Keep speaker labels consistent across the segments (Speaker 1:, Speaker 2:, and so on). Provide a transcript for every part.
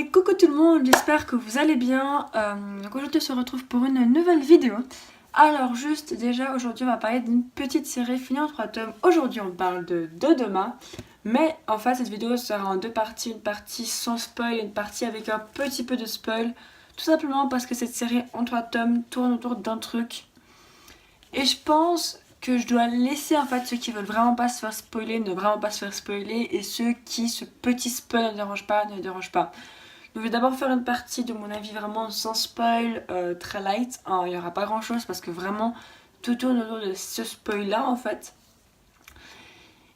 Speaker 1: Et coucou tout le monde, j'espère que vous allez bien. Donc aujourd'hui on se retrouve pour une nouvelle vidéo. Alors juste déjà aujourd'hui on va parler d'une petite série finie en 3 tomes. Aujourd'hui on parle de Dodoma. Mais en fait cette vidéo sera en deux parties. Une partie sans spoil et une partie avec un petit peu de spoil. Tout simplement parce que cette série en 3 tomes tourne autour d'un truc. Et je pense que je dois laisser en fait ceux qui veulent vraiment pas se faire spoiler, ne vraiment pas se faire spoiler. Et ceux qui ce petit spoil ne dérange pas, ne dérange pas. Je vais d'abord faire une partie de mon avis vraiment sans spoil, très light. Il n'y aura pas grand chose parce que vraiment tout tourne autour de ce spoil là en fait.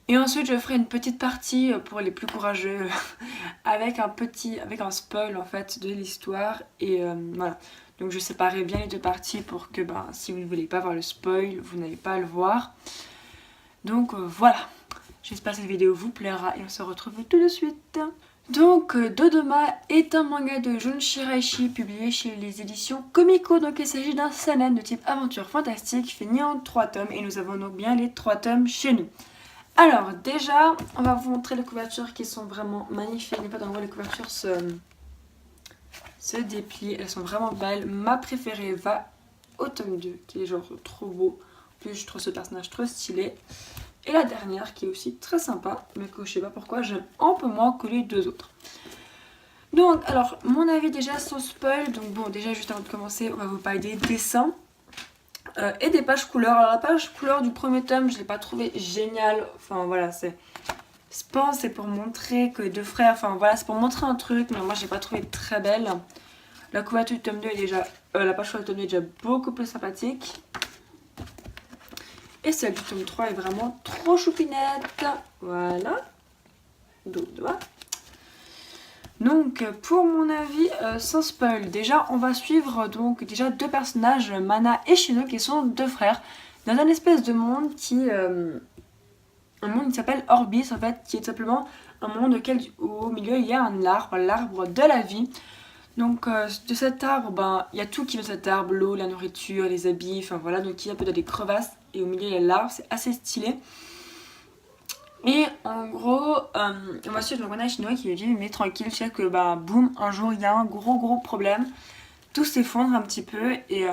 Speaker 1: Et ensuite je ferai une petite partie pour les plus courageux avec un spoil en fait de l'histoire. Et voilà. Donc je séparerai bien les deux parties pour que si vous ne voulez pas voir le spoil, vous n'allez pas le voir. Donc voilà. J'espère que cette vidéo vous plaira et on se retrouve tout de suite. Donc Dodoma est un manga de Jun Shiraishi publié chez les éditions Comico. Donc il s'agit d'un seinen de type aventure fantastique fini en 3 tomes et nous avons donc bien les 3 tomes chez nous. Alors déjà on va vous montrer les couvertures qui sont vraiment magnifiques. En fait en gros les couvertures se déplient, elles sont vraiment belles. Ma préférée va au tome 2 qui est genre trop beau. En plus je trouve ce personnage trop stylé. Et la dernière qui est aussi très sympa, mais que je sais pas pourquoi j'aime un peu moins que les deux autres. Donc alors mon avis déjà sans spoil, donc bon déjà juste avant de commencer on va vous parler des dessins et des pages couleurs. Alors la page couleur du premier tome je l'ai pas trouvé géniale, enfin voilà je pense c'est pour montrer que les deux frères, enfin voilà c'est pour montrer un truc, mais moi j'ai pas trouvé très belle. La couverture du tome 2 est déjà, la page couleur du tome 2 est déjà beaucoup plus sympathique. Et celle du tome 3 est vraiment trop choupinette. Voilà. Donc pour mon avis, sans spoil, déjà on va suivre donc déjà deux personnages, Mana et Shino, qui sont deux frères, dans un espèce de monde qui... un monde qui s'appelle Orbis en fait, qui est simplement un monde au milieu il y a un arbre, l'arbre de la vie. Donc de cet arbre, il y a tout qui vient de cet arbre, l'eau, la nourriture, les habits, enfin voilà, donc il y a un peu des crevasses et au milieu il y a l'arbre, c'est assez stylé. Et en gros, on va suivre Mana et Shino qui vit mais tranquille, jusqu'à que boum, un jour il y a un gros problème, tout s'effondre un petit peu et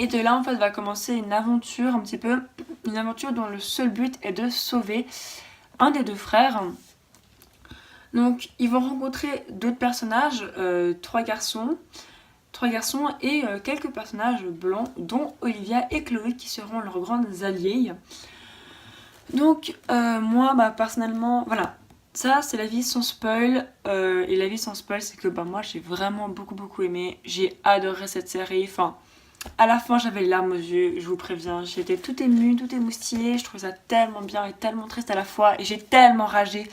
Speaker 1: de là en fait va commencer une aventure un petit peu, une aventure dont le seul but est de sauver un des deux frères. Donc ils vont rencontrer d'autres personnages, trois garçons et quelques personnages blancs, dont Olivia et Chloé qui seront leurs grandes alliées. Donc moi personnellement, voilà, ça c'est la vie sans spoil. Et la vie sans spoil c'est que moi j'ai vraiment beaucoup aimé, j'ai adoré cette série, enfin à la fin j'avais les larmes aux yeux, je vous préviens, j'étais tout émue, tout émoustillée, je trouvais ça tellement bien et tellement triste à la fois et j'ai tellement ragé.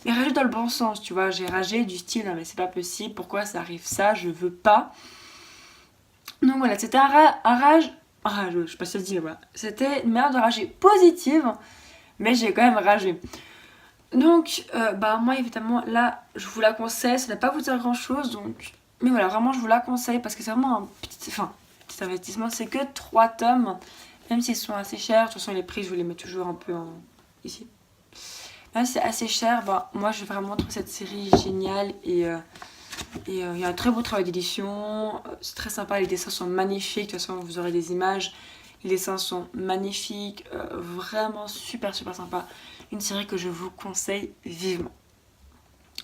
Speaker 1: Mais ragé dans le bon sens, tu vois, j'ai ragé du style non mais c'est pas possible, pourquoi ça arrive ça, je veux pas. Donc voilà, c'était un rage, je sais pas si ça se dit mais voilà, c'était une manière de rager positive, mais j'ai quand même ragé. Donc moi évidemment là je vous la conseille, ça ne va pas vous dire grand chose donc, mais voilà vraiment je vous la conseille parce que c'est vraiment un petit investissement, c'est que 3 tomes, même s'ils sont assez chers, de toute façon les prix je vous les mets toujours un peu ici. Là c'est assez cher, moi j'ai vraiment trouvé cette série géniale et il y a un très beau travail d'édition, c'est très sympa, les dessins sont magnifiques, de toute façon vous aurez des images, les dessins sont magnifiques, vraiment super sympa, une série que je vous conseille vivement.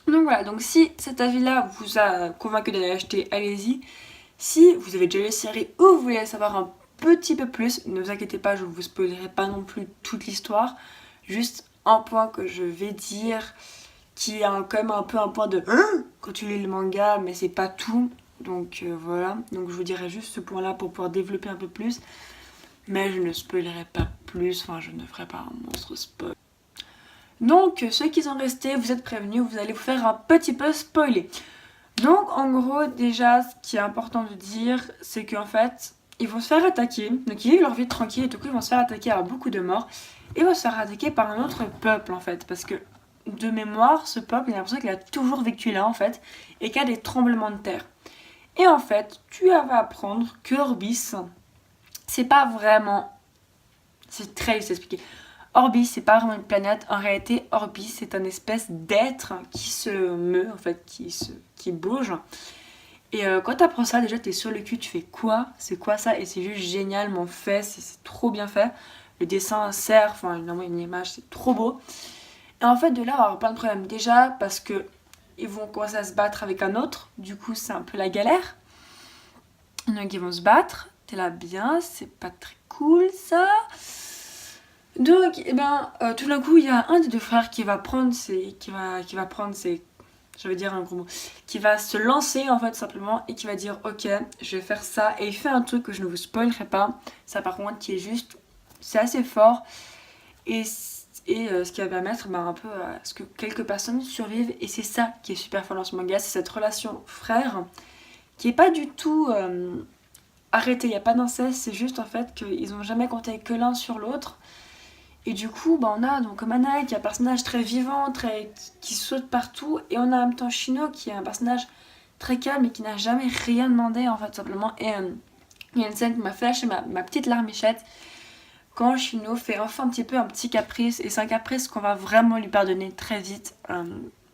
Speaker 1: Donc voilà, donc si cet avis là vous a convaincu d'aller acheter, allez-y. Si vous avez déjà lu la série ou vous voulez en savoir un petit peu plus, ne vous inquiétez pas, je ne vous spoilerai pas non plus toute l'histoire. Juste un point que je vais dire qui est quand même un peu un point de quand tu lis le manga, mais c'est pas tout. Donc voilà, donc je vous dirai juste ce point là pour pouvoir développer un peu plus. Mais je ne spoilerai pas plus, enfin je ne ferai pas un monstre spoil. Donc ceux qui sont restés, vous êtes prévenus, vous allez vous faire un petit peu spoiler. Donc en gros déjà ce qui est important de dire c'est qu'en fait ils vont se faire attaquer, donc ils vivent leur vie tranquille et du coup ils vont se faire attaquer à beaucoup de morts et ils vont se faire attaquer par un autre peuple en fait parce que de mémoire ce peuple il a l'impression qu'il a toujours vécu là en fait et qu'il y a des tremblements de terre. Et en fait tu vas apprendre que Orbis c'est pas vraiment, c'est très difficile à expliquer. Orbis, c'est pas vraiment une planète. En réalité, Orbis, c'est un espèce d'être qui se meut, en fait, qui bouge. Et quand t'apprends ça, déjà, t'es sur le cul, tu fais quoi? C'est quoi ça? Et c'est juste génialement fait, c'est trop bien fait. Le dessin sert, enfin, évidemment, une image, c'est trop beau. Et en fait, de là, on va avoir plein de problèmes. Déjà, parce que ils vont commencer à se battre avec un autre. Du coup, c'est un peu la galère. Donc, ils vont se battre. T'es là, bien, c'est pas très cool, ça. Donc, tout d'un coup, il y a un des deux frères qui va prendre ses, je vais dire un gros mot, qui va se lancer en fait simplement et qui va dire ok, je vais faire ça et il fait un truc que je ne vous spoilerai pas. Ça par contre qui est juste, c'est assez fort et ce qui va permettre un peu à ce que quelques personnes survivent et c'est ça qui est super fort dans ce manga, c'est cette relation frère qui est pas du tout arrêtée, il n'y a pas d'inceste, c'est juste en fait qu'ils n'ont jamais compté que l'un sur l'autre. Et du coup, on a donc Mana qui est un personnage très vivant, qui saute partout. Et on a en même temps Shino qui est un personnage très calme et qui n'a jamais rien demandé en fait simplement. Et il y a une scène qui m'a fait lâcher ma petite larmichette quand Shino fait enfin un petit caprice. Et c'est un caprice qu'on va vraiment lui pardonner très vite.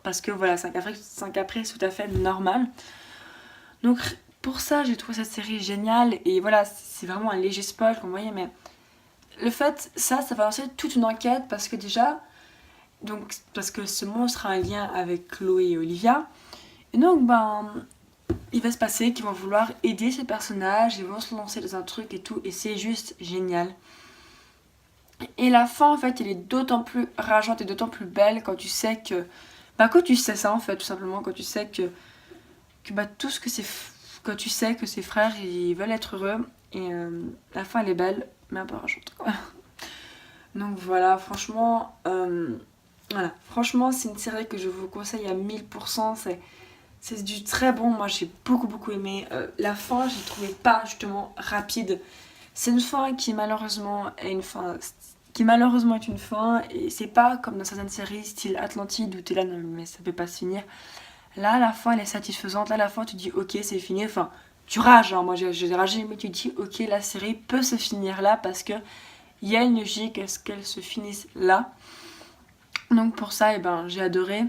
Speaker 1: Parce que voilà, c'est un caprice tout à fait normal. Donc pour ça, j'ai trouvé cette série géniale. Et voilà, c'est vraiment un léger spoil, comme vous voyez, mais... Le fait, ça va lancer toute une enquête parce que déjà, donc, parce que ce monstre a un lien avec Chloé et Olivia. Et donc, il va se passer qu'ils vont vouloir aider ces personnages, ils vont se lancer dans un truc et tout, et c'est juste génial. Et la fin, en fait, elle est d'autant plus rageante et d'autant plus belle quand tu sais que... quand tu sais ça, en fait, tout simplement, quand tu sais que tout ce que c'est... Quand tu sais que ses frères, ils veulent être heureux, et la fin, elle est belle, mais un peu rageante, quoi. Donc voilà, franchement, c'est une série que je vous conseille à 1000%. C'est du très bon. Moi, j'ai beaucoup aimé. La fin, j'ai trouvé pas justement rapide. C'est une fin qui malheureusement est une fin. Et c'est pas comme dans certaines séries style Atlantide où t'es là, non mais ça peut pas se finir. Là, la fin, elle est satisfaisante. Là, la fin, tu dis ok, c'est fini. Enfin, tu rages, hein. Moi j'ai ragé, mais tu dis ok, la série peut se finir là parce que il y a une logique à ce qu'elle se finisse là. Donc pour ça, j'ai adoré.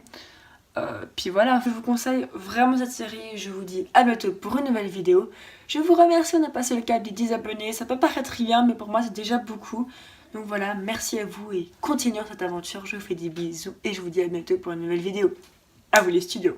Speaker 1: Puis voilà, je vous conseille vraiment cette série. Je vous dis à bientôt pour une nouvelle vidéo. Je vous remercie de passer le cap des 10 abonnés. Ça peut paraître rien, mais pour moi c'est déjà beaucoup. Donc voilà, merci à vous et continuez cette aventure. Je vous fais des bisous et je vous dis à bientôt pour une nouvelle vidéo. À vous les studios.